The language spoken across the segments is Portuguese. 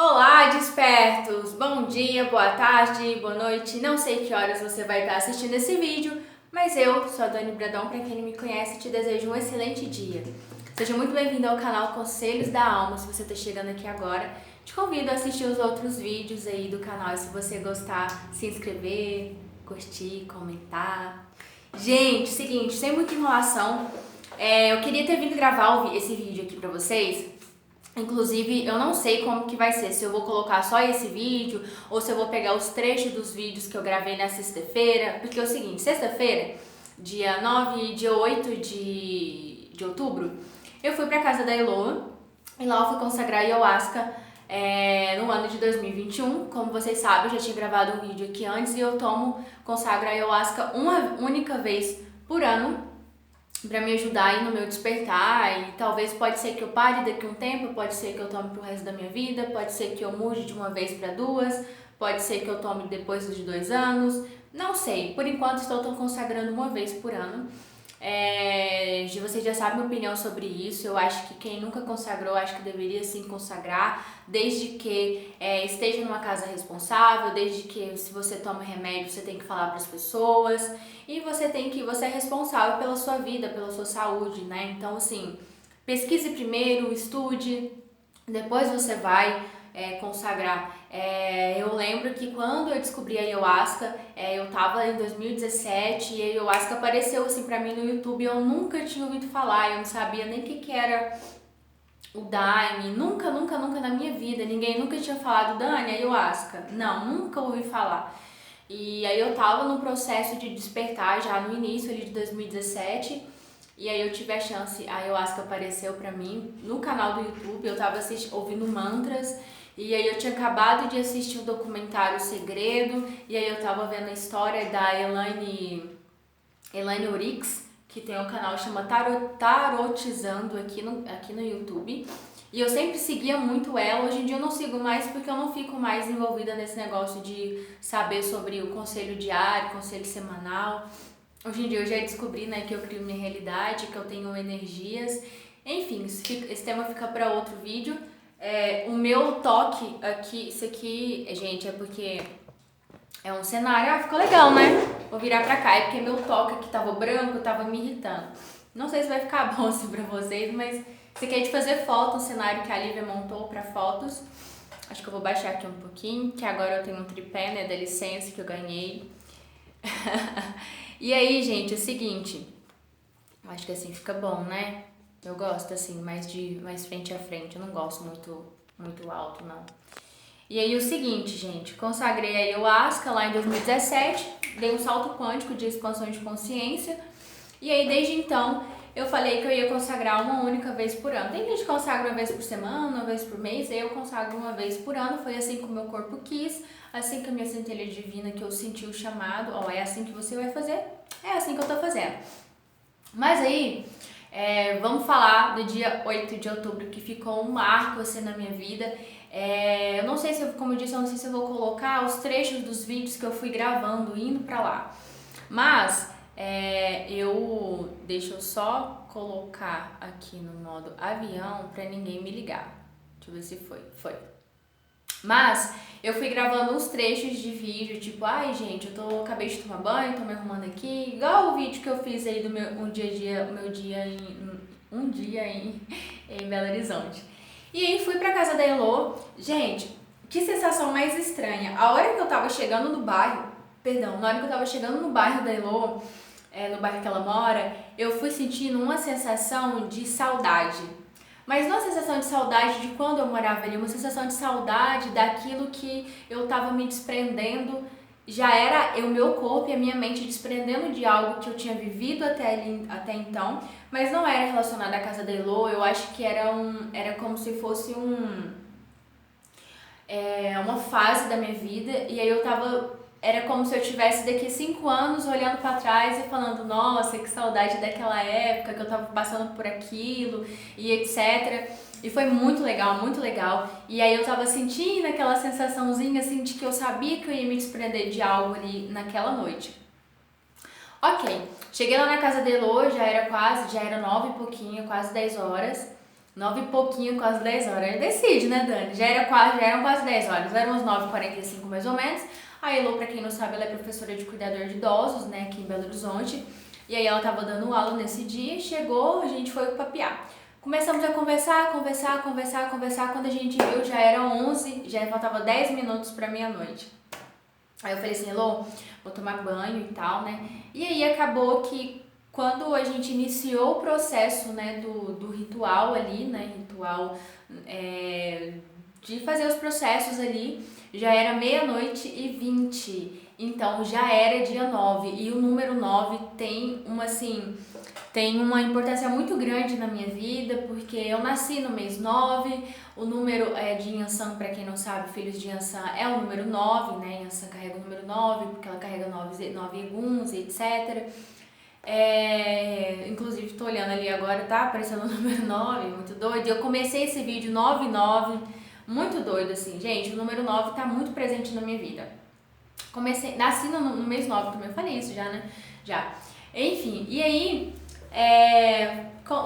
Olá, despertos! Bom dia, boa tarde, boa noite. Não sei que horas você vai estar assistindo esse vídeo, mas eu sou a Dani Bradão, para quem não me conhece, te desejo um excelente dia. Seja muito bem-vindo ao canal Conselhos da Alma. Se você está chegando aqui agora, te convido a assistir os outros vídeos aí do canal. E se você gostar, se inscrever, curtir, comentar. Gente, seguinte, sem muita enrolação, eu queria ter vindo gravar esse vídeo aqui pra vocês. Inclusive, eu não sei como que vai ser, se eu vou colocar só esse vídeo ou se eu vou pegar os trechos dos vídeos que eu gravei na sexta-feira, porque é o seguinte, sexta-feira, dia 9 e dia 8 de outubro, eu fui pra casa da Eloa e lá eu fui consagrar Ayahuasca no ano de 2021. Como vocês sabem, eu já tinha gravado um vídeo aqui antes e eu consagro Ayahuasca uma única vez por ano, para me ajudar aí no meu despertar. E talvez pode ser que eu pare daqui a um tempo, pode ser que eu tome pro resto da minha vida, pode ser que eu mude de uma vez para duas, pode ser que eu tome depois de 2 anos, não sei. Por enquanto estou consagrando uma vez por ano. Vocês já sabem minha opinião sobre isso. Eu acho que quem nunca consagrou, acho que deveria sim consagrar, desde que esteja numa casa responsável, desde que se você toma remédio, você tem que falar para as pessoas e você é responsável pela sua vida, pela sua saúde, né? Então, assim, pesquise primeiro, estude, depois você vai consagrar. Eu lembro que quando eu descobri a Ayahuasca, eu tava em 2017 e a Ayahuasca apareceu assim pra mim no YouTube. Eu nunca tinha ouvido falar, eu não sabia nem o que era o Daime, nunca na minha vida, ninguém nunca tinha falado, Dani, Ayahuasca. Não, nunca ouvi falar. E aí eu tava no processo de despertar já no início ali de 2017. E aí eu tive a chance, a Ayahuasca apareceu pra mim no canal do YouTube, eu tava ouvindo mantras, e aí eu tinha acabado de assistir o documentário Segredo, e aí eu tava vendo a história da Elaine Orix, que tem um canal que chama Tarotizando aqui no YouTube. E eu sempre seguia muito ela, hoje em dia eu não sigo mais porque eu não fico mais envolvida nesse negócio de saber sobre o conselho diário, conselho semanal. Hoje em dia eu já descobri, né, que eu crio minha realidade, que eu tenho energias. Enfim, esse tema fica para outro vídeo. O meu toque aqui, isso aqui, gente, é porque é um cenário. Ah, ficou legal, né? Vou virar pra cá, é porque meu toque aqui tava branco, tava me irritando. Não sei se vai ficar bom assim pra vocês, mas isso aqui é de fazer foto, um cenário que a Lívia montou pra fotos. Acho que eu vou baixar aqui um pouquinho, que agora eu tenho um tripé, né, da licença que eu ganhei. E aí, gente, é o seguinte, eu acho que assim fica bom, né? Eu gosto assim, mais frente a frente, eu não gosto muito alto, não. E aí o seguinte, gente, consagrei a Ayahuasca lá em 2017, dei um salto quântico de expansão de consciência, e aí desde então eu falei que eu ia consagrar uma única vez por ano. Tem gente que consagra uma vez por semana, uma vez por mês, eu consagro uma vez por ano. Foi assim que o meu corpo quis, assim que a minha centelha divina, que eu senti o chamado, é assim que você vai fazer, é assim que eu tô fazendo. Mas aí, vamos falar do dia 8 de outubro, que ficou um marco assim na minha vida. Eu não sei se, como eu disse, eu não sei se eu vou colocar os trechos dos vídeos que eu fui gravando indo pra lá. Mas deixa eu só colocar aqui no modo avião pra ninguém me ligar. Deixa eu ver se foi. Mas eu fui gravando uns trechos de vídeo, tipo, ai gente, acabei de tomar banho, tô me arrumando aqui, igual o vídeo que eu fiz aí do meu dia em Belo Horizonte. E aí fui pra casa da Elô. Gente, que sensação mais estranha. Na hora que eu tava chegando no bairro da Elô, no bairro que ela mora, eu fui sentindo uma sensação de saudade. Mas não a sensação de saudade de quando eu morava ali, uma sensação de saudade daquilo que eu tava me desprendendo. Já era o meu corpo e a minha mente desprendendo de algo que eu tinha vivido até então, mas não era relacionado à casa da Elô. Eu acho que era como se fosse uma fase da minha vida, e aí era como se eu tivesse daqui 5 anos olhando pra trás e falando, nossa, que saudade daquela época, que eu tava passando por aquilo e etc. E foi muito legal, muito legal. E aí eu tava sentindo aquela sensaçãozinha assim de que eu sabia que eu ia me desprender de algo ali naquela noite. Ok, cheguei lá na casa da Elô, já era 9 e pouquinho, quase 10 horas. 9 e pouquinho, quase 10 horas. Aí decide, né, Dani? Já eram quase 10 horas, eram umas 9h45 mais ou menos. A Elô, pra quem não sabe, ela é professora de cuidador de idosos, né, aqui em Belo Horizonte. E aí ela tava dando aula nesse dia, chegou, a gente foi papear. Começamos a conversar. Quando a gente viu, já era 11, já faltava 10 minutos pra meia-noite. Aí eu falei assim, Elô, vou tomar banho e tal, né? E aí acabou que quando a gente iniciou o processo, né, do ritual ali, né, de fazer os processos ali, já era 00h20, então já era dia 9, e o número 9 tem uma importância muito grande na minha vida, porque eu nasci no mês 9, o número de Yansan, para quem não sabe, filhos de Yansan é o número 9, né? Yansan carrega o número 9, porque ela carrega 9 eguns, etc. Inclusive, tô olhando ali agora, tá aparecendo o número 9, muito doido. Eu comecei esse vídeo 99, muito doido, assim. Gente, o número 9 tá muito presente na minha vida. Nasci no mês 9 também, eu falei isso já, né? Já. Enfim, e aí...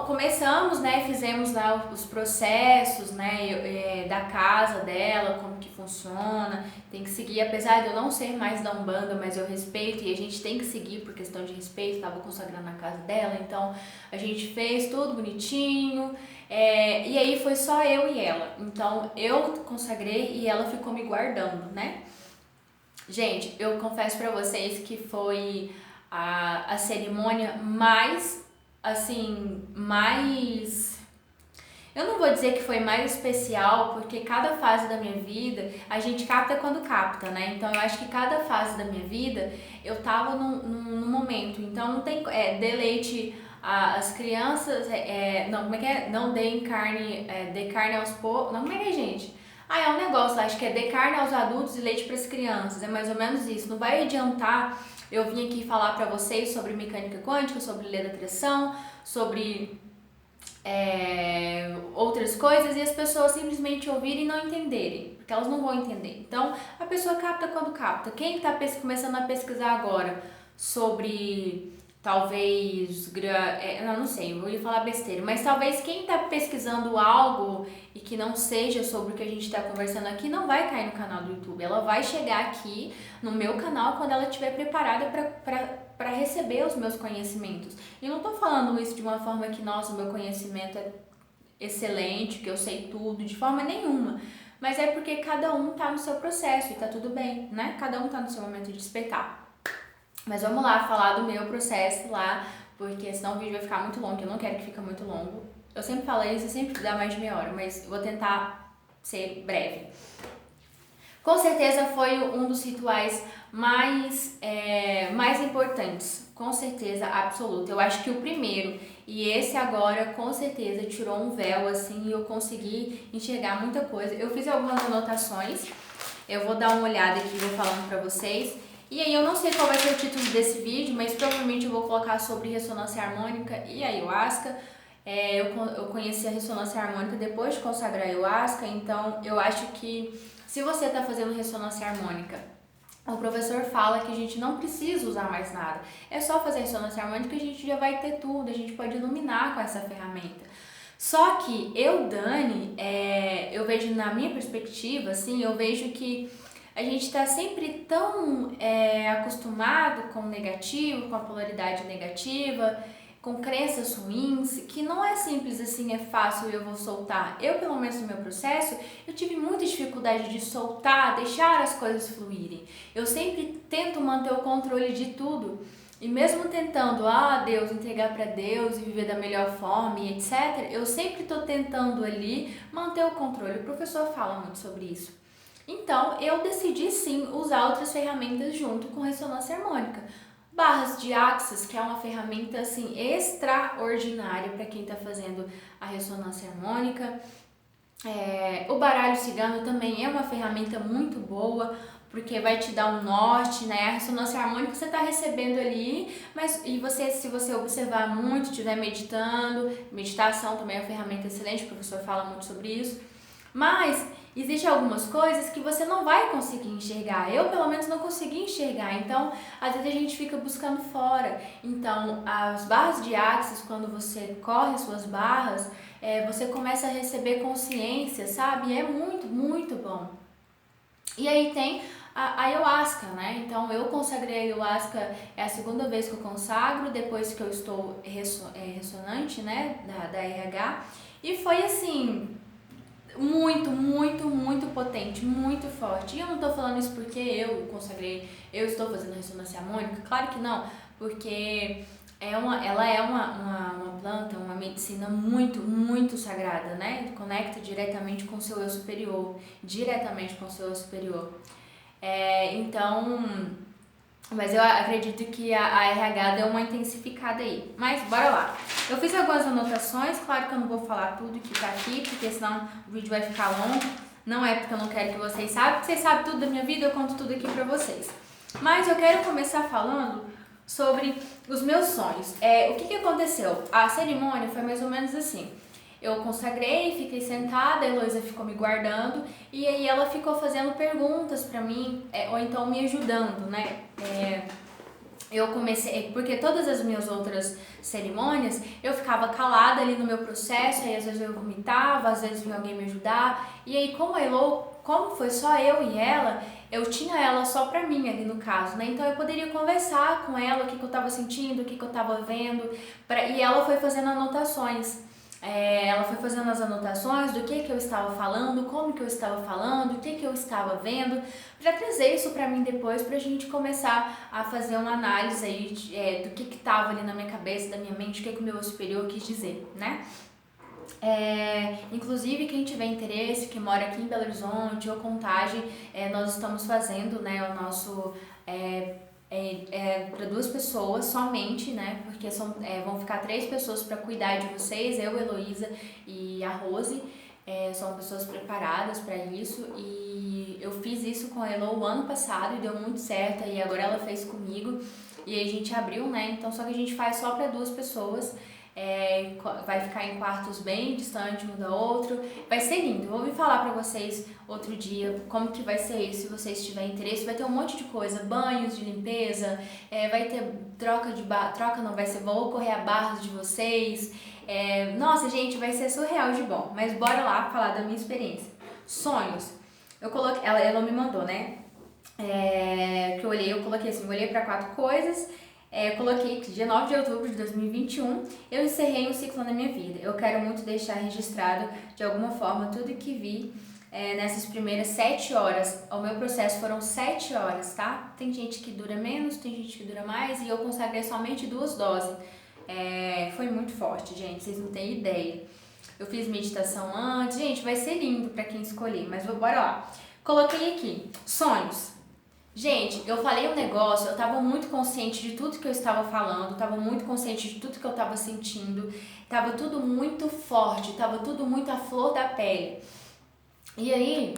começamos, né, fizemos lá os processos, né, da casa dela, como que funciona, tem que seguir, apesar de eu não ser mais da Umbanda, mas eu respeito e a gente tem que seguir por questão de respeito, tava consagrando a casa dela, então a gente fez tudo bonitinho, e aí foi só eu e ela, então eu consagrei e ela ficou me guardando, né. Gente, eu confesso pra vocês que foi a cerimônia mais... Eu não vou dizer que foi mais especial, porque cada fase da minha vida, a gente capta quando capta, né? Então eu acho que cada fase da minha vida, eu tava num momento. Então não tem... deleite as crianças... não, como é que é? Não deem carne... dê carne aos poucos... Não, como é que é, gente? É um negócio lá, acho que é dê carne aos adultos e leite para as crianças. É mais ou menos isso. Não vai adiantar... Eu vim aqui falar para vocês sobre mecânica quântica, sobre lei da atração, sobre outras coisas e as pessoas simplesmente ouvirem e não entenderem, porque elas não vão entender. Então, a pessoa capta quando capta. Quem está começando a pesquisar agora sobre... talvez, não sei, eu vou falar besteira, mas talvez quem está pesquisando algo e que não seja sobre o que a gente está conversando aqui, não vai cair no canal do YouTube, ela vai chegar aqui no meu canal quando ela estiver preparada para receber os meus conhecimentos. E não estou falando isso de uma forma que, nossa, o meu conhecimento é excelente, que eu sei tudo, de forma nenhuma. Mas é porque cada um tá no seu processo e tá tudo bem, né? Cada um tá no seu momento de despertar. Mas vamos lá falar do meu processo lá, porque senão o vídeo vai ficar muito longo, eu não quero que fique muito longo. Eu sempre falo isso, eu sempre dá mais de meia hora, mas eu vou tentar ser breve. Com certeza foi um dos rituais mais importantes, com certeza absoluta. Eu acho que o primeiro e esse agora, com certeza, tirou um véu assim e eu consegui enxergar muita coisa. Eu fiz algumas anotações, eu vou dar uma olhada aqui, vou falando pra vocês. E aí eu não sei qual vai ser o título desse vídeo, mas provavelmente eu vou colocar sobre ressonância harmônica e ayahuasca. Eu conheci a ressonância harmônica depois de consagrar a ayahuasca, então eu acho que se você está fazendo ressonância harmônica, o professor fala que a gente não precisa usar mais nada. É só fazer ressonância harmônica e a gente já vai ter tudo, a gente pode iluminar com essa ferramenta. Só que Dani, eu vejo na minha perspectiva, assim, eu vejo que a gente está sempre tão acostumado com o negativo, com a polaridade negativa, com crenças ruins, que não é simples assim, é fácil e eu vou soltar. Eu, pelo menos no meu processo, eu tive muita dificuldade de soltar, deixar as coisas fluírem. Eu sempre tento manter o controle de tudo. E mesmo tentando, Deus, entregar para Deus e viver da melhor forma e etc., eu sempre estou tentando ali manter o controle. O professor fala muito sobre isso. Então, eu decidi sim usar outras ferramentas junto com ressonância harmônica. Barras de Axis, que é uma ferramenta assim extraordinária para quem está fazendo a ressonância harmônica. O baralho cigano também é uma ferramenta muito boa, porque vai te dar um norte, né? A ressonância harmônica você está recebendo ali, se você observar muito, estiver meditando, meditação também é uma ferramenta excelente, o professor fala muito sobre isso. Mas existem algumas coisas que você não vai conseguir enxergar. Eu, pelo menos, não consegui enxergar. Então, às vezes a gente fica buscando fora. Então, as barras de Axis, quando você corre suas barras, você começa a receber consciência, sabe? É muito, muito bom. E aí tem a ayahuasca, né? Então eu consagrei a ayahuasca, é a segunda vez que eu consagro, depois que eu estou ressonante, né, da RH. E foi assim, muito, muito, muito potente, muito forte. E eu não tô falando isso porque eu consagrei, eu estou fazendo ressonância harmônica, claro que não, porque ela é uma planta, uma medicina muito, muito sagrada, né? Conecta diretamente com o seu eu superior, diretamente com o seu eu superior. Então, mas eu acredito que a RH deu uma intensificada aí. Mas bora lá. Eu fiz algumas anotações, claro que eu não vou falar tudo que tá aqui, porque senão o vídeo vai ficar longo. Não é porque eu não quero que vocês saibam, porque vocês sabem tudo da minha vida, eu conto tudo aqui pra vocês. Mas eu quero começar falando sobre os meus sonhos. O que aconteceu? A cerimônia foi mais ou menos assim. Eu consagrei, fiquei sentada, a Heloísa ficou me guardando e aí ela ficou fazendo perguntas pra mim, ou então me ajudando, né? Eu comecei, porque todas as minhas outras cerimônias eu ficava calada ali no meu processo, aí às vezes eu vomitava, às vezes vinha alguém me ajudar, e aí como foi só eu e ela, eu tinha ela só pra mim ali no caso, né? Então eu poderia conversar com ela, o que eu tava sentindo, o que eu tava vendo, e ela foi fazendo anotações. Ela foi fazendo as anotações do que eu estava falando, como que eu estava falando, o que eu estava vendo, para trazer isso para mim depois, pra gente começar a fazer uma análise aí do que estava ali na minha cabeça, da minha mente, o que o meu superior quis dizer, né? Inclusive, quem tiver interesse, que mora aqui em Belo Horizonte ou Contagem, nós estamos fazendo, né, o nosso... para 2 pessoas somente, né? Porque vão ficar 3 pessoas para cuidar de vocês, eu, Heloísa e a Rose. São pessoas preparadas para isso e eu fiz isso com a Elo o ano passado e deu muito certo, e agora ela fez comigo e aí a gente abriu, né? Então só que a gente faz só para 2 pessoas. Vai ficar em quartos bem distantes um do outro, vai ser lindo. Vou vir falar pra vocês outro dia como que vai ser isso, se vocês tiverem interesse. Vai ter um monte de coisa, banhos de limpeza, vai ter troca não vai ser, vou correr a barras de vocês. Nossa gente, vai ser surreal de bom, mas bora lá falar da minha experiência. Sonhos, eu coloquei, ela me mandou, né, que eu coloquei assim, eu olhei pra 4 coisas. Coloquei que dia 9 de outubro de 2021 eu encerrei um ciclo na minha vida. Eu quero muito deixar registrado de alguma forma tudo que vi nessas primeiras 7 horas. O meu processo foram 7 horas, tá? Tem gente que dura menos, tem gente que dura mais, e eu consagrei somente 2 doses. Foi muito forte, gente, vocês não têm ideia. Eu fiz meditação antes, gente, vai ser lindo pra quem escolher, mas bora lá. Coloquei aqui, sonhos. Gente, eu falei um negócio, eu tava muito consciente de tudo que eu estava falando, tava muito consciente de tudo que eu tava sentindo, tava tudo muito forte, tava tudo muito à flor da pele. E aí,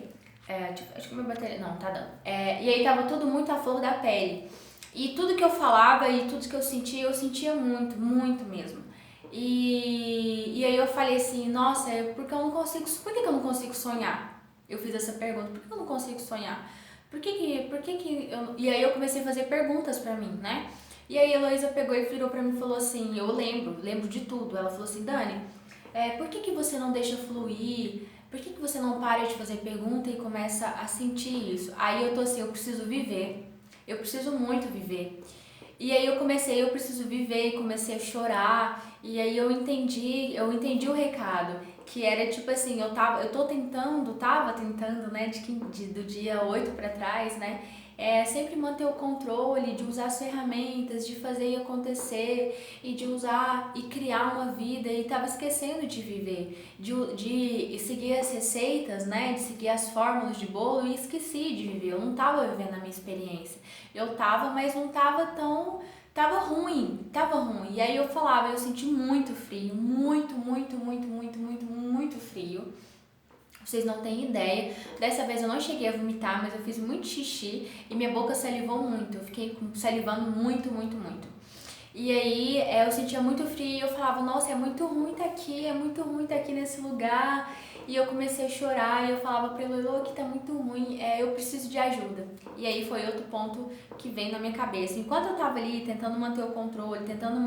acho que minha bateria, não, tá dando. E aí tava tudo muito à flor da pele. E tudo que eu falava e tudo que eu sentia muito, muito mesmo. E aí eu falei assim, nossa, por que eu não consigo sonhar? Eu fiz essa pergunta, por que eu não consigo sonhar? Por que que eu... E aí eu comecei a fazer perguntas pra mim, né? E aí a Heloísa pegou e virou pra mim e falou assim, eu lembro de tudo. Ela falou assim, Dani, por que você não deixa fluir? Por que você não para de fazer pergunta e começa a sentir isso? Aí eu tô assim, eu preciso viver. Eu preciso muito viver. E aí eu preciso viver, e comecei a chorar. E aí eu entendi o recado, que era tipo assim, tava tentando, né, do dia 8 pra trás, né, sempre manter o controle, de usar as ferramentas, de fazer acontecer, e de usar e criar uma vida, e tava esquecendo de viver, de seguir as receitas, né, de seguir as fórmulas de bolo, e esqueci de viver. Eu não tava vivendo a minha experiência. Eu tava, mas não tava tão... Tava ruim. E aí eu senti muito frio, muito, muito, muito, muito, muito, muito frio. Vocês não têm ideia. Dessa vez eu não cheguei a vomitar, mas eu fiz muito xixi e minha boca salivou muito. Eu fiquei salivando muito, muito, muito. E aí eu sentia muito frio e eu falava, nossa, é muito ruim tá aqui nesse lugar. E eu comecei a chorar e eu falava pra Elô que tá muito ruim, eu preciso de ajuda. E aí foi outro ponto que veio na minha cabeça. Enquanto eu tava ali tentando manter o controle, tentando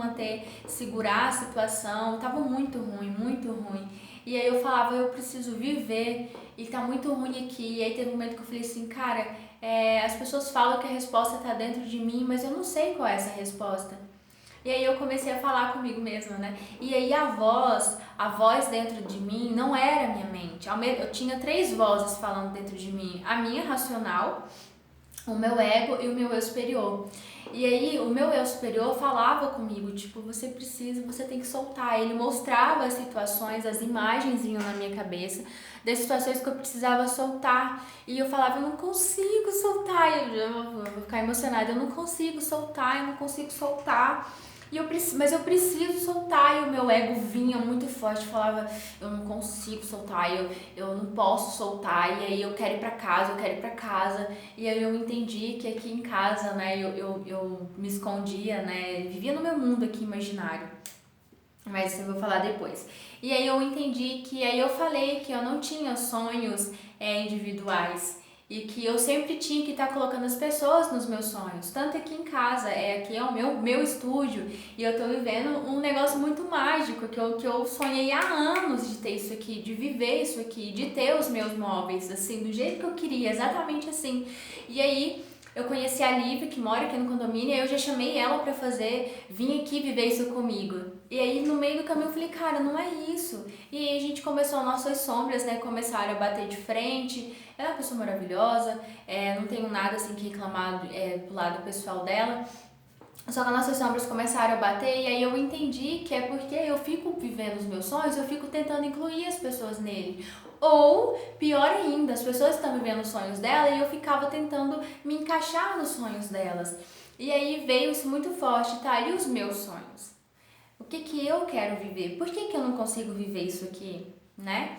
segurar a situação, tava muito ruim, muito ruim. E aí eu falava, eu preciso viver e tá muito ruim aqui. E aí teve um momento que eu falei assim, cara, as pessoas falam que a resposta tá dentro de mim, mas eu não sei qual é essa resposta. E aí eu comecei a falar comigo mesma, né? E aí a voz dentro de mim não era a minha mente. Eu tinha 3 vozes falando dentro de mim. A minha racional, o meu ego e o meu eu superior. E aí o meu eu superior falava comigo, tipo, você tem que soltar. Ele mostrava as situações, as imagens vinham na minha cabeça, das situações que eu precisava soltar. E eu falava, eu não consigo soltar. Eu vou ficar emocionada, eu não consigo soltar, eu não consigo soltar. Mas eu preciso soltar, e o meu ego vinha muito forte, falava, eu não consigo soltar, eu não posso soltar, e aí eu quero ir pra casa, e aí eu entendi que aqui em casa, né, eu me escondia, né, vivia no meu mundo aqui imaginário, mas isso eu vou falar depois. E aí eu entendi que, aí eu falei que eu não tinha sonhos individuais, e que eu sempre tinha que estar colocando as pessoas nos meus sonhos, tanto aqui em casa, aqui é o meu estúdio, e eu tô vivendo um negócio muito mágico, que eu sonhei há anos de ter isso aqui, de viver isso aqui, de ter os meus móveis, assim, do jeito que eu queria, exatamente assim. E aí eu conheci a Lívia, que mora aqui no condomínio, e eu já chamei ela pra vir aqui viver isso comigo. E aí no meio do caminho eu falei, cara, não é isso. E aí a gente começou, nossas sombras, né, começaram a bater de frente. Ela é uma pessoa maravilhosa, não tenho nada assim que reclamar do lado pessoal dela. Só que as nossas sombras começaram a bater, e aí eu entendi que é porque eu fico vivendo os meus sonhos, eu fico tentando incluir as pessoas nele. Ou, pior ainda, as pessoas estão vivendo os sonhos dela e eu ficava tentando me encaixar nos sonhos delas. E aí veio isso muito forte, tá? E os meus sonhos? O que eu quero viver? Por que eu não consigo viver isso aqui, né?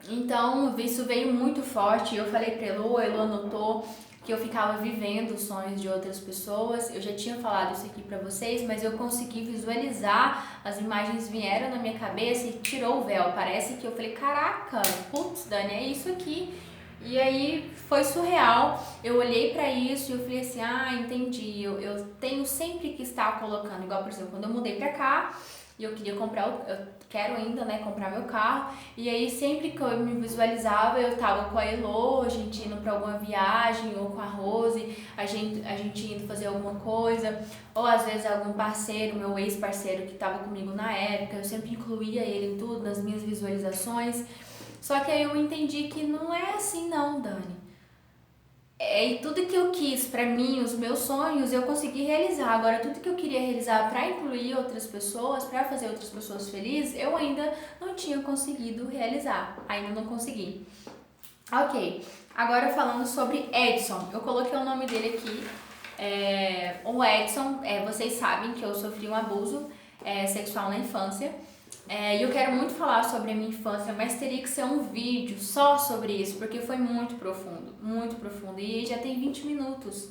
Então, isso veio muito forte. Eu falei pra Elo anotou que eu ficava vivendo os sonhos de outras pessoas. Eu já tinha falado isso aqui pra vocês, mas eu consegui visualizar, as imagens vieram na minha cabeça e tirou o véu. Parece que eu falei, caraca, putz, Dani, é isso aqui. E aí foi surreal. Eu olhei pra isso e eu falei assim, entendi. Eu tenho sempre que estar colocando, igual por exemplo, quando eu mudei pra cá, e eu queria eu quero ainda, né, comprar meu carro, e aí sempre que eu me visualizava, eu tava com a Elo, a gente indo pra alguma viagem, ou com a Rose, a gente indo fazer alguma coisa, ou às vezes algum parceiro, meu ex-parceiro que tava comigo na época, eu sempre incluía ele em tudo, nas minhas visualizações, só que aí eu entendi que não é assim não, Dani. E tudo que eu quis pra mim, os meus sonhos, eu consegui realizar. Agora, tudo que eu queria realizar pra incluir outras pessoas, pra fazer outras pessoas felizes, eu ainda não tinha conseguido realizar. Ainda não consegui. Ok, agora falando sobre Edson. Eu coloquei o nome dele aqui. O Edson, vocês sabem que eu sofri um abuso sexual na infância. E eu quero muito falar sobre a minha infância, mas teria que ser um vídeo só sobre isso, porque foi muito profundo, e já tem 20 minutos,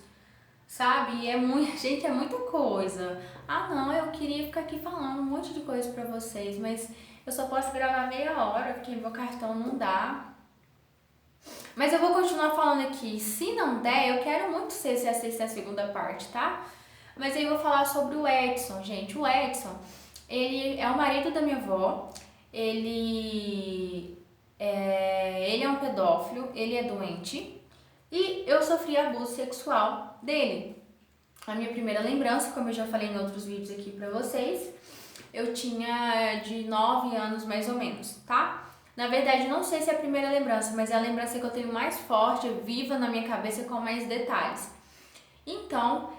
sabe? E gente, é muita coisa. Não, eu queria ficar aqui falando um monte de coisa pra vocês, mas eu só posso gravar meia hora, porque meu cartão não dá. Mas eu vou continuar falando aqui. Se não der, eu quero muito ser se assistir a segunda parte, tá? Mas aí eu vou falar sobre o Edson, gente. O Edson, ele é o marido da minha avó, ele é um pedófilo, ele é doente e eu sofri abuso sexual dele. A minha primeira lembrança, como eu já falei em outros vídeos aqui pra vocês, eu tinha de 9 anos mais ou menos, tá? Na verdade, não sei se é a primeira lembrança, mas é a lembrança que eu tenho mais forte, viva na minha cabeça com mais detalhes. Então,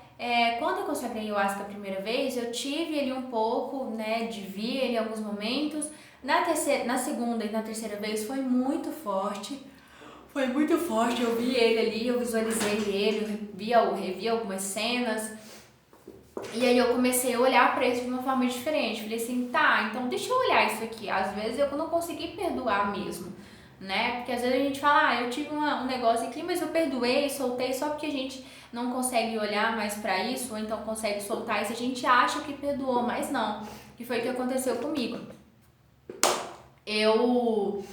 quando eu consagrei o ayahuasca a primeira vez, eu tive ele um pouco, né, de ver ele em alguns momentos. Na segunda e na terceira vez foi muito forte. Foi muito forte, eu vi ele ali, eu visualizei ele, eu revi algumas cenas. E aí eu comecei a olhar pra isso de uma forma diferente. Falei assim, tá, então deixa eu olhar isso aqui. Às vezes eu não consegui perdoar mesmo, né? Porque às vezes a gente fala, eu tive um negócio aqui, mas eu perdoei, soltei, só porque a gente não consegue olhar mais pra isso, ou então consegue soltar isso, a gente acha que perdoou, mas não. E foi o que aconteceu comigo. Eu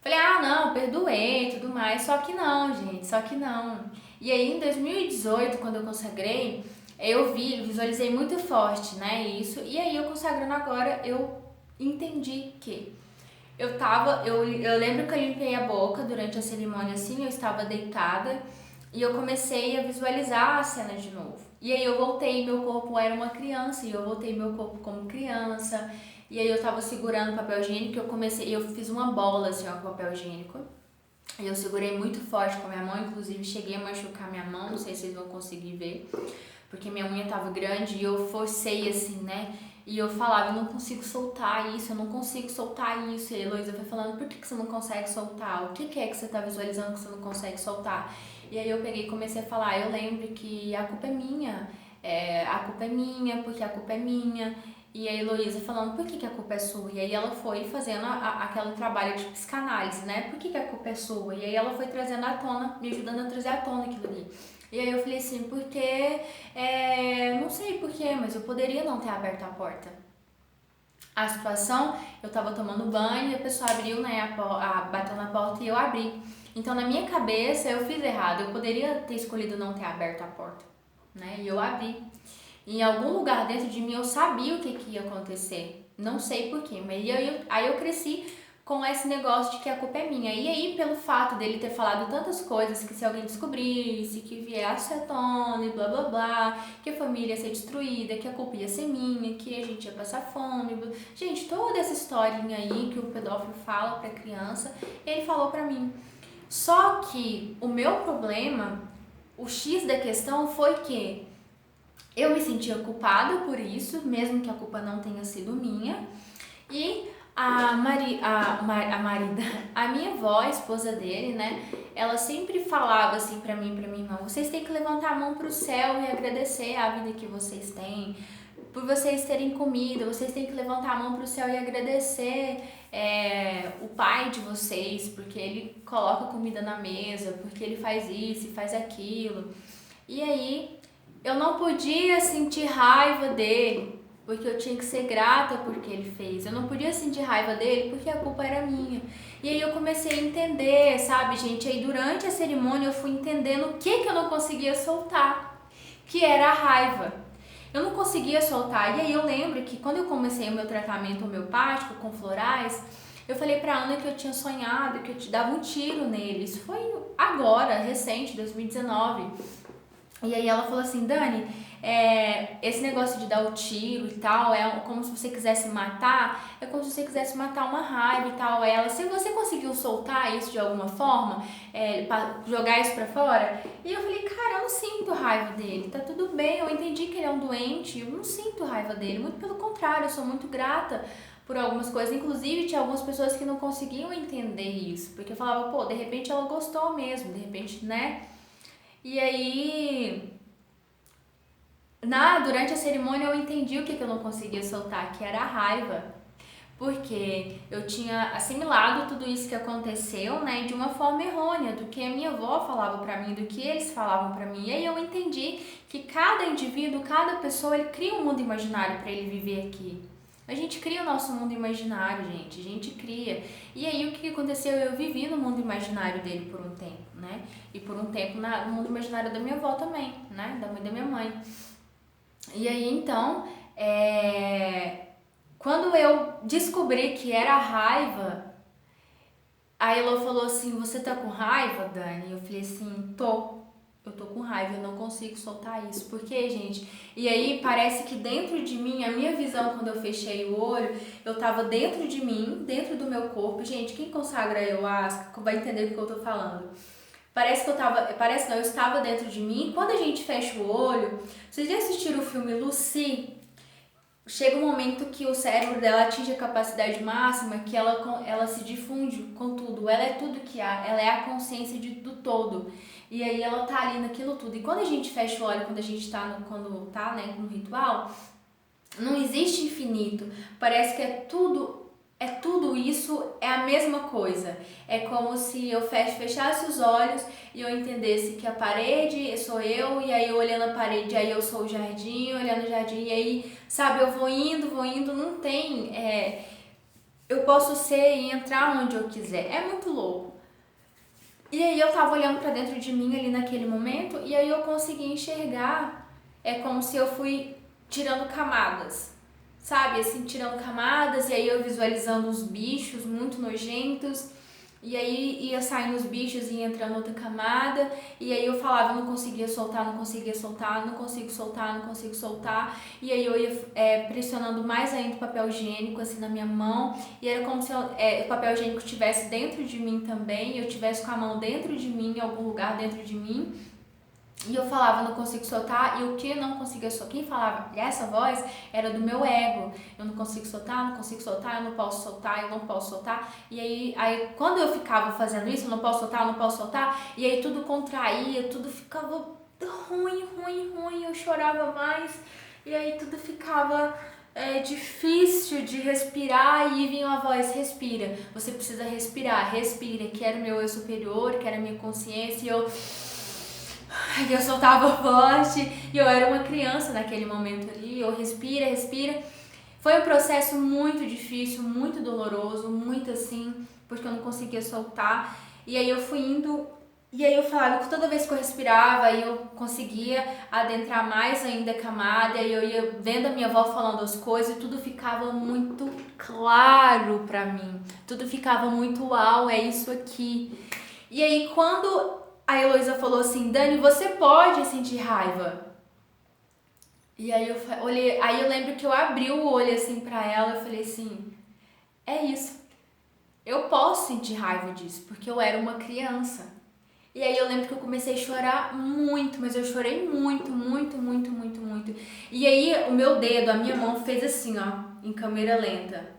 falei, não, perdoei e tudo mais, só que não, gente, só que não. E aí em 2018, quando eu consagrei, eu visualizei muito forte, né, isso. E aí eu consagrando agora, eu entendi que eu lembro que eu limpei a boca durante a cerimônia assim, eu estava deitada e eu comecei a visualizar a cena de novo. E aí eu voltei, meu corpo era uma criança e eu voltei meu corpo como criança. E aí eu tava segurando papel higiênico, eu fiz uma bola assim, ó, com papel higiênico. E eu segurei muito forte com a minha mão, inclusive cheguei a machucar minha mão, não sei se vocês vão conseguir ver, porque minha unha tava grande e eu forcei assim, né? E eu falava, eu não consigo soltar isso, eu não consigo soltar isso. E a Heloísa foi falando, por que você não consegue soltar? O que é que você tá visualizando que você não consegue soltar? E aí eu peguei e comecei a falar, eu lembro que a culpa é minha, a culpa é minha, porque a culpa é minha. E a Heloísa falando, por que a culpa é sua? E aí ela foi fazendo aquele trabalho de psicanálise, né? Por que a culpa é sua? E aí ela foi trazendo à tona, me ajudando a trazer à tona aquilo ali. E aí eu falei assim, porque, não sei porquê, mas eu poderia não ter aberto a porta. A situação, eu tava tomando banho e a pessoa abriu, né, bateu na porta e eu abri. Então na minha cabeça eu fiz errado, eu poderia ter escolhido não ter aberto a porta, né? E eu abri. Em algum lugar dentro de mim eu sabia o que ia acontecer. Não sei porquê, mas aí eu cresci com esse negócio de que a culpa é minha. E aí, pelo fato dele ter falado tantas coisas, que se alguém descobrisse, que viesse à tona e blá blá blá, que a família ia ser destruída, que a culpa ia ser minha, que a gente ia passar fome. Gente, toda essa historinha aí que o pedófilo fala pra criança, ele falou pra mim. Só que o meu problema, o X da questão foi que eu me sentia culpada por isso, mesmo que a culpa não tenha sido minha. E a marida, a minha avó, a esposa dele, né? Ela sempre falava assim pra mim e pra minha irmã: vocês têm que levantar a mão pro céu e agradecer a vida que vocês têm, por vocês terem comida, vocês têm que levantar a mão pro céu e agradecer o pai de vocês, porque ele coloca comida na mesa, porque ele faz isso e faz aquilo. E aí eu não podia sentir raiva dele, porque eu tinha que ser grata por que ele fez. Eu não podia sentir raiva dele porque a culpa era minha. E aí eu comecei a entender, sabe, gente? Aí durante a cerimônia eu fui entendendo o que eu não conseguia soltar, que era a raiva. Eu não conseguia soltar. E aí eu lembro que quando eu comecei o meu tratamento homeopático com florais, eu falei pra Ana que eu tinha sonhado, que eu te dava um tiro nele. Isso foi agora, recente, 2019. E aí ela falou assim, Dani, esse negócio de dar o tiro e tal, é como se você quisesse matar, é como se você quisesse matar uma raiva e tal. Ela, se você conseguiu soltar isso de alguma forma, jogar isso pra fora? E eu falei, cara, eu não sinto raiva dele, tá tudo bem, eu entendi que ele é um doente, eu não sinto raiva dele, muito pelo contrário, eu sou muito grata por algumas coisas. Inclusive, tinha algumas pessoas que não conseguiam entender isso, porque eu falava, pô, de repente ela gostou mesmo, de repente, né? E aí, durante a cerimônia eu entendi o que eu não conseguia soltar, que era a raiva. Porque eu tinha assimilado tudo isso que aconteceu, né, de uma forma errônea, do que a minha avó falava pra mim, do que eles falavam pra mim. E aí eu entendi que cada indivíduo, cada pessoa, ele cria um mundo imaginário pra ele viver aqui. A gente cria o nosso mundo imaginário, gente, a gente cria. E aí o que aconteceu? Eu vivi no mundo imaginário dele por um tempo, né? E por um tempo no mundo imaginário da minha avó também, né? Da mãe da minha mãe. E aí então, quando eu descobri que era raiva, a Elo falou assim, você tá com raiva, Dani? Eu falei assim, eu tô com raiva, eu não consigo soltar isso. Por quê, gente? E aí parece que dentro de mim, a minha visão quando eu fechei o olho, eu tava dentro de mim, dentro do meu corpo. Gente, quem consagra a ayahuasca vai entender do que eu tô falando. Eu estava dentro de mim. Quando a gente fecha o olho, vocês já assistiram o filme Lucy? Chega um momento que o cérebro dela atinge a capacidade máxima, que ela se difunde com tudo, ela é tudo que há, ela é a consciência do todo. E aí ela tá ali naquilo tudo. E quando a gente fecha o olho, quando a gente tá no ritual, não existe infinito. Parece que é tudo isso, é a mesma coisa. É como se eu fechasse os olhos e eu entendesse que a parede sou eu, e aí eu olhando a parede, aí eu sou o jardim, olhando o jardim, e aí, sabe, eu vou indo, não tem... eu posso ser e entrar onde eu quiser. É muito louco. E aí eu tava olhando pra dentro de mim ali naquele momento, e aí eu consegui enxergar, é como se eu fui tirando camadas, sabe, assim, tirando camadas, e aí eu visualizando os bichos muito nojentos, e aí ia saindo os bichos e ia entrando outra camada, e aí eu falava, não conseguia soltar, não conseguia soltar, não consigo soltar, não consigo soltar, e aí eu ia pressionando mais ainda o papel higiênico assim na minha mão, e era como se o papel higiênico estivesse dentro de mim também, eu estivesse com a mão dentro de mim, em algum lugar dentro de mim. E eu falava, não consigo soltar, e o que eu não conseguia soltar, quem falava essa voz era do meu ego. Eu não consigo soltar, não consigo soltar, eu não posso soltar, eu não posso soltar. E aí quando eu ficava fazendo isso, eu não posso soltar, eu não posso soltar, e aí tudo contraía, tudo ficava ruim, eu chorava mais, e aí tudo ficava difícil de respirar, e vinha uma voz, respira, você precisa respirar, respira, que era o meu eu superior, que era a minha consciência, e eu soltava forte, e eu era uma criança naquele momento ali, eu respira, respira. Foi um processo muito difícil, muito doloroso, muito assim, porque eu não conseguia soltar. E aí eu fui indo, e aí eu falava que toda vez que eu respirava, eu conseguia adentrar mais ainda a camada, e eu ia vendo a minha avó falando as coisas, e tudo ficava muito claro pra mim. Tudo ficava muito uau, é isso aqui. E aí quando a Heloísa falou assim, Dani, você pode sentir raiva. E aí eu olhei, aí eu lembro que eu abri o olho assim pra ela, eu falei assim, é isso. Eu posso sentir raiva disso, porque eu era uma criança. E aí eu lembro que eu comecei a chorar muito, mas eu chorei muito. E aí o meu dedo, a minha mão fez assim, ó, em câmera lenta,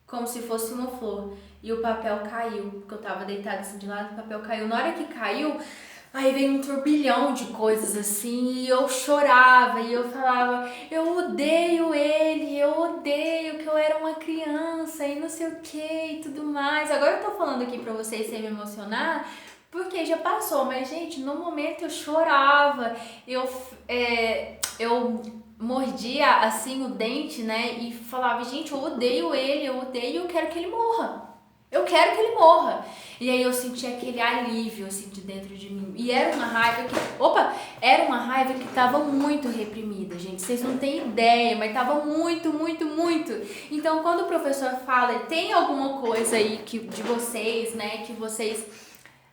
como se fosse uma flor. E o papel caiu, porque eu tava deitada assim de lado, o papel caiu. Na hora que caiu, aí veio um turbilhão de coisas assim, e eu chorava, e eu falava, eu odeio ele, eu odeio que eu era uma criança, e não sei o que, e tudo mais. Agora eu tô falando aqui pra vocês sem me emocionar, porque já passou, mas gente, no momento eu chorava, eu mordia assim o dente, né, e falava, gente, eu odeio ele, eu odeio, eu quero que ele morra. Eu quero que ele morra. E aí eu senti aquele alívio assim de dentro de mim. E era uma raiva que, era uma raiva que tava muito reprimida, gente. Vocês não têm ideia, mas tava muito. Então, quando o professor fala, tem alguma coisa aí de vocês, né, que vocês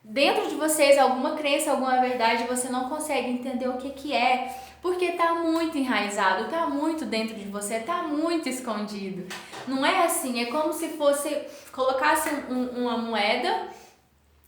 dentro de vocês, alguma crença, alguma verdade, você não consegue entender o que é, porque tá muito enraizado, tá muito dentro de você, tá muito escondido. Não é assim, é como se fosse, colocasse uma moeda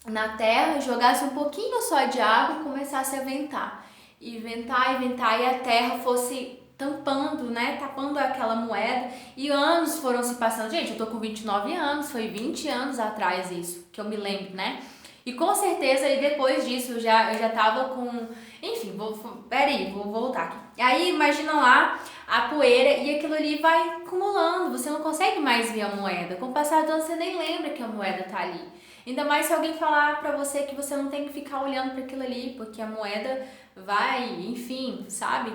na terra, jogasse um pouquinho só de água e começasse a ventar. E ventar, e a terra fosse tampando, né, tapando aquela moeda, e anos foram se passando. Gente, eu tô com 29 anos, foi 20 anos atrás isso, que eu me lembro, né? E com certeza, e depois disso, eu já tava com... Enfim, vou voltar aqui. Aí, imagina lá a poeira e aquilo ali vai acumulando. Você não consegue mais ver a moeda. Com o passar do ano, você nem lembra que a moeda tá ali. Ainda mais se alguém falar pra você que você não tem que ficar olhando para aquilo ali, porque a moeda vai, enfim, sabe?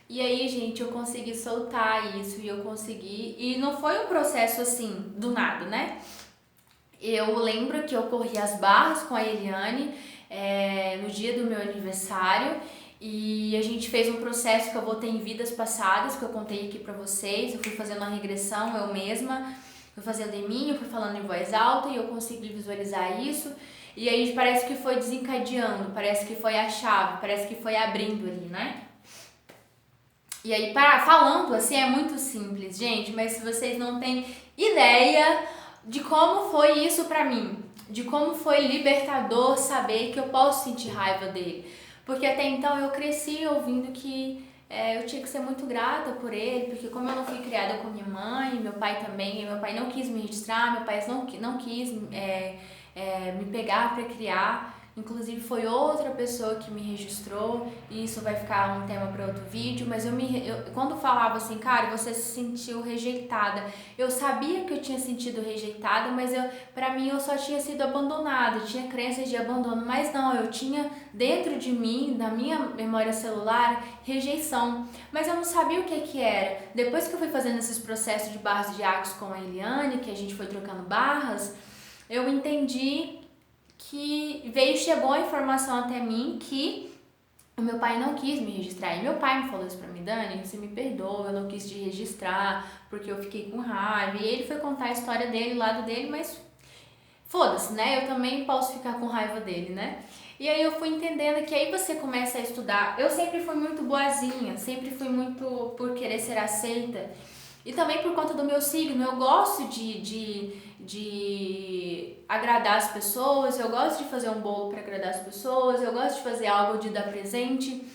E aí, gente, eu consegui soltar isso e eu consegui... E não foi um processo assim, do nada, né? Eu lembro que eu corri as barras com a Eliane no dia do meu aniversário, e a gente fez um processo que eu voltei em vidas passadas, que eu contei aqui pra vocês. Eu fui fazendo uma regressão eu mesma, fui fazendo em mim, eu fui falando em voz alta e eu consegui visualizar isso. E aí parece que foi desencadeando, parece que foi a chave, parece que foi abrindo ali, né? E aí, falando assim, é muito simples, gente, mas se vocês não têm ideia de como foi isso pra mim, de como foi libertador saber que eu posso sentir raiva dele. Porque até então eu cresci ouvindo que eu tinha que ser muito grata por ele, porque como eu não fui criada com minha mãe, meu pai também, meu pai não quis me registrar, meu pai não quis me pegar pra criar. Inclusive foi outra pessoa que me registrou, e isso vai ficar um tema para outro vídeo, mas quando falava assim, cara, você se sentiu rejeitada, eu sabia que eu tinha sentido rejeitada, mas pra mim eu só tinha sido abandonada, eu tinha crenças de abandono, mas não, eu tinha dentro de mim, na minha memória celular, rejeição, mas eu não sabia o que era. Depois que eu fui fazendo esses processos de barras de Diáconos com a Eliane, que a gente foi trocando barras, eu entendi que chegou a informação até mim que o meu pai não quis me registrar. E meu pai me falou isso pra mim: Dani, você me perdoa, eu não quis te registrar porque eu fiquei com raiva. E ele foi contar a história dele, o lado dele, mas foda-se, né? Eu também posso ficar com raiva dele, né? E aí eu fui entendendo que aí você começa a estudar. Eu sempre fui muito boazinha, sempre fui muito por querer ser aceita. E também por conta do meu signo, eu gosto de agradar as pessoas, eu gosto de fazer um bolo para agradar as pessoas, eu gosto de fazer algo de dar presente.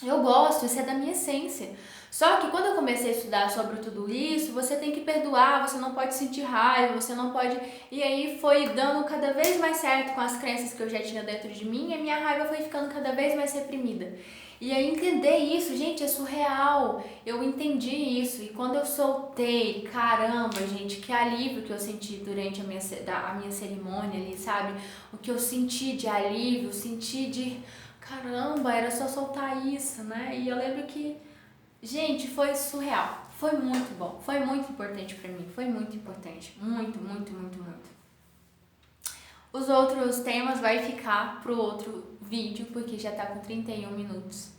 Eu gosto, isso é da minha essência. Só que quando eu comecei a estudar sobre tudo isso, você tem que perdoar, você não pode sentir raiva, você não pode. E aí foi dando cada vez mais certo com as crenças que eu já tinha dentro de mim, e a minha raiva foi ficando cada vez mais reprimida. E aí entender isso, gente, é surreal. Eu entendi isso. E quando eu soltei, caramba, gente, que alívio que eu senti durante a minha cerimônia ali, sabe? O que eu senti de alívio, senti de caramba, era só soltar isso, né? E eu lembro que, gente, foi surreal. Foi muito bom. Foi muito importante pra mim. Foi muito importante. Muito, muito, muito, muito. Os outros temas vai ficar pro outro vídeo, porque já tá com 31 minutos.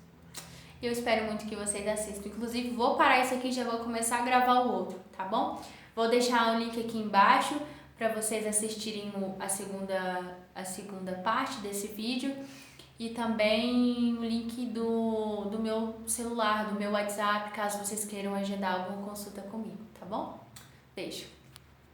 Eu espero muito que vocês assistam. Inclusive, vou parar isso aqui e já vou começar a gravar o outro, tá bom? Vou deixar o link aqui embaixo para vocês assistirem a segunda parte desse vídeo. E também o link do meu celular, do meu WhatsApp, caso vocês queiram agendar alguma consulta comigo, tá bom? Beijo!